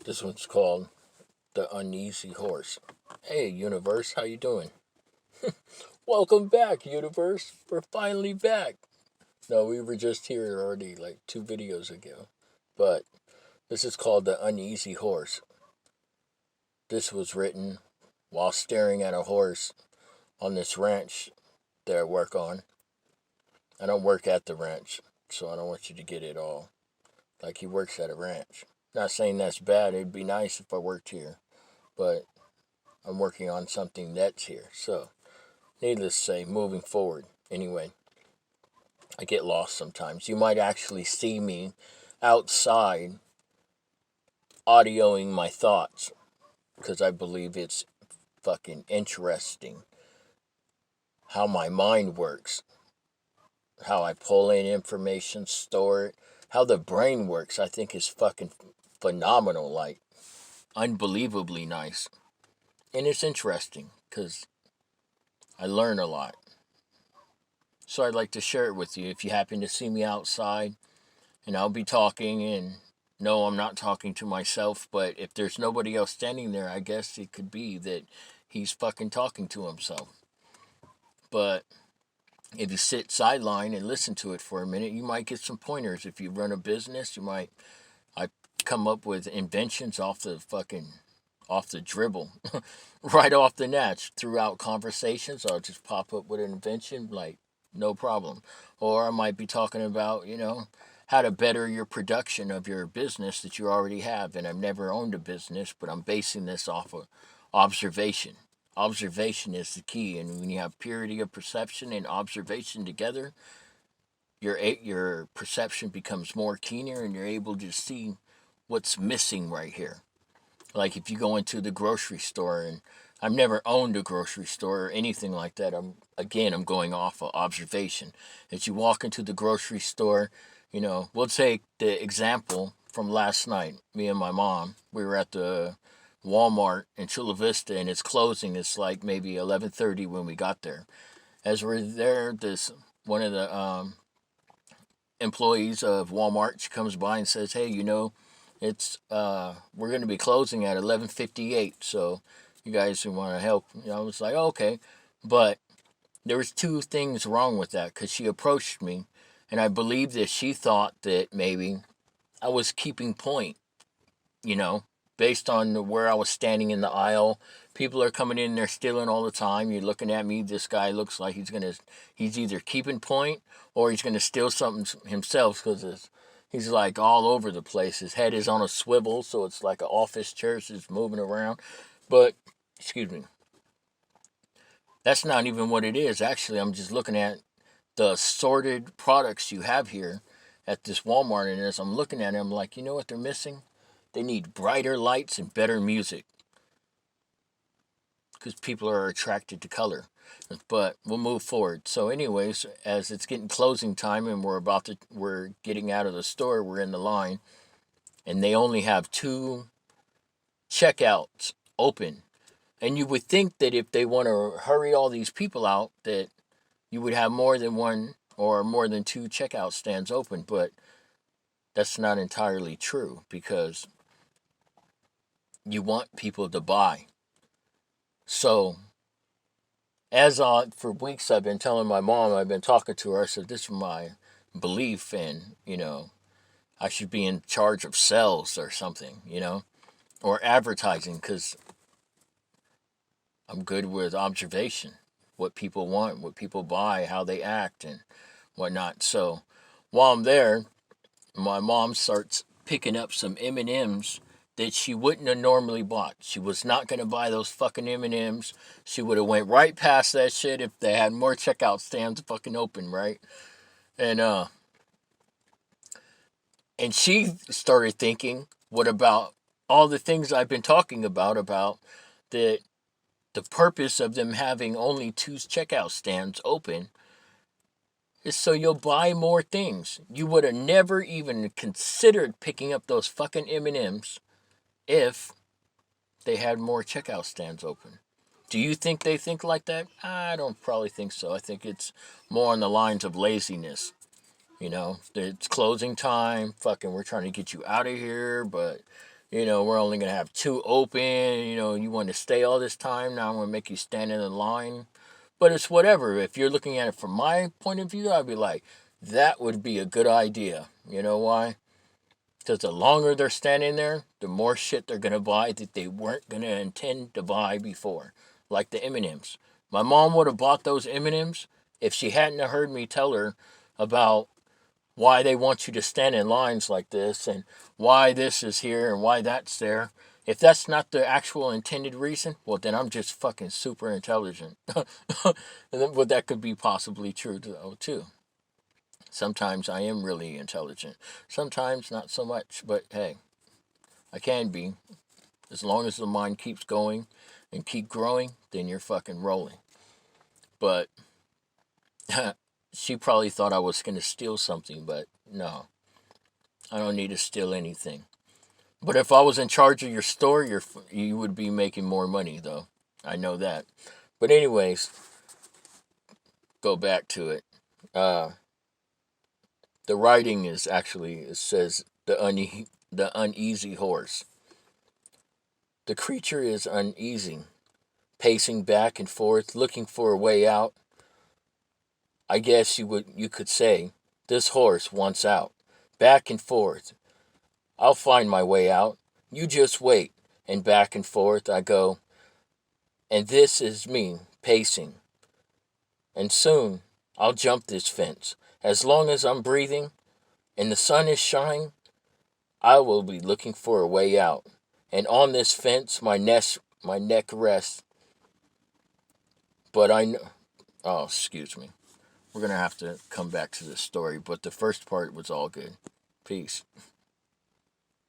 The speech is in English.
This one's called The Uneasy Horse. Hey, universe, how you doing? Welcome back, universe. We're finally back. No, we were just here already like 2 videos ago. But this is called The Uneasy Horse. This was written while staring at a horse on this ranch that I work on. I don't work at the ranch, so I don't want you to get it all like he works at a ranch. Not saying that's bad. It'd be nice if I worked here, but I'm working on something that's here. So, needless to say, moving forward. Anyway, I get lost sometimes. You might actually see me outside audioing my thoughts because I believe it's fucking interesting how my mind works, how I pull in information, store it, how the brain works. I think is fucking phenomenal, like unbelievably nice. And it's interesting because I learn a lot. So I'd like to share it with you if you happen to see me outside and I'll be talking and no, I'm not talking to myself, but if there's nobody else standing there, I guess it could be that he's fucking talking to himself. But if you sit sideline and listen to it for a minute, you might get some pointers. If you run a business, I come up with inventions off the dribble, right off the natch throughout conversations. I'll just pop up with an invention, like, no problem. Or I might be talking about, how to better your production of your business that you already have. And I've never owned a business, but I'm basing this off of observation. Observation is the key. And when you have purity of perception and observation together, your perception becomes more keener and you're able to see what's missing right here. Like if you go into the grocery store, and I've never owned a grocery store or anything like that. I'm going off of observation. As you walk into the grocery store, we'll take the example from last night. Me and my mom, we were at the Walmart in Chula Vista, and it's closing. It's like maybe 11:30 when we got there. As we're there, this one of the employees of Walmart, she comes by and says, "Hey, it's we're going to be closing at 11:58, so you guys who want to help." I was like, oh, okay, but there was two things wrong with that because she approached me, and I believe that she thought that maybe I was keeping point, you know, based on where I was standing in the aisle. People are coming in, they're stealing all the time. You're looking at me. This guy looks like he's either keeping point or he's gonna steal something himself because he's like all over the place. His head is on a swivel, so it's like an office chair, so it's moving around. But excuse me, that's not even what it is. Actually, I'm just looking at the assorted products you have here at this Walmart, and as I'm looking at it, I'm like, you know what they're missing? They need brighter lights and better music because people are attracted to color. But we'll move forward. So, anyways, as it's getting closing time and we're getting out of the store, we're in the line, and they only have two checkouts open. And you would think that if they want to hurry all these people out, that you would have more than one or more than two checkout stands open. But that's not entirely true because you want people to buy. So, for weeks, I've been telling my mom, I've been talking to her, I said, this is my belief, and, I should be in charge of sales or something, or advertising, because I'm good with observation, what people want, what people buy, how they act, and whatnot. So, while I'm there, my mom starts picking up some M&Ms that she wouldn't have normally bought. She was not going to buy those fucking M&Ms. She would have went right past that shit if they had more checkout stands fucking open, right? And and she started thinking, what about all the things I've been talking about the purpose of them having only two checkout stands open is so you'll buy more things. You would have never even considered picking up those fucking M&Ms if they had more checkout stands open. Do you think they think like that? I don't probably think so. I think it's more on the lines of laziness. It's closing time. Fucking, we're trying to get you out of here, but we're only going to have 2 open. You want to stay all this time. Now I'm going to make you stand in the line. But it's whatever. If you're looking at it from my point of view, I'd be like, that would be a good idea. You know why? Because the longer they're standing there, the more shit they're going to buy that they weren't going to intend to buy before. Like the M&Ms. My mom would have bought those M&Ms if she hadn't heard me tell her about why they want you to stand in lines like this and why this is here and why that's there. If that's not the actual intended reason, well, then I'm just fucking super intelligent. But that could be possibly true, though, too. Sometimes I am really intelligent. Sometimes not so much, but hey, I can be. As long as the mind keeps going and keep growing, then you're fucking rolling. But she probably thought I was going to steal something, but no, I don't need to steal anything. But if I was in charge of your store, you would be making more money, though. I know that. But anyways, go back to it. Uh, the writing is actually, it says the uneasy horse. The creature is uneasy, pacing back and forth, looking for a way out. I guess you could say this horse wants out, back and forth. I'll find my way out. You just wait. And back and forth I go. And this is me pacing. And soon I'll jump this fence. As long as I'm breathing and the sun is shining, I will be looking for a way out. And on this fence my neck rests. But I know. Oh, excuse me. We're going to have to come back to this story, but the first part was all good. Peace.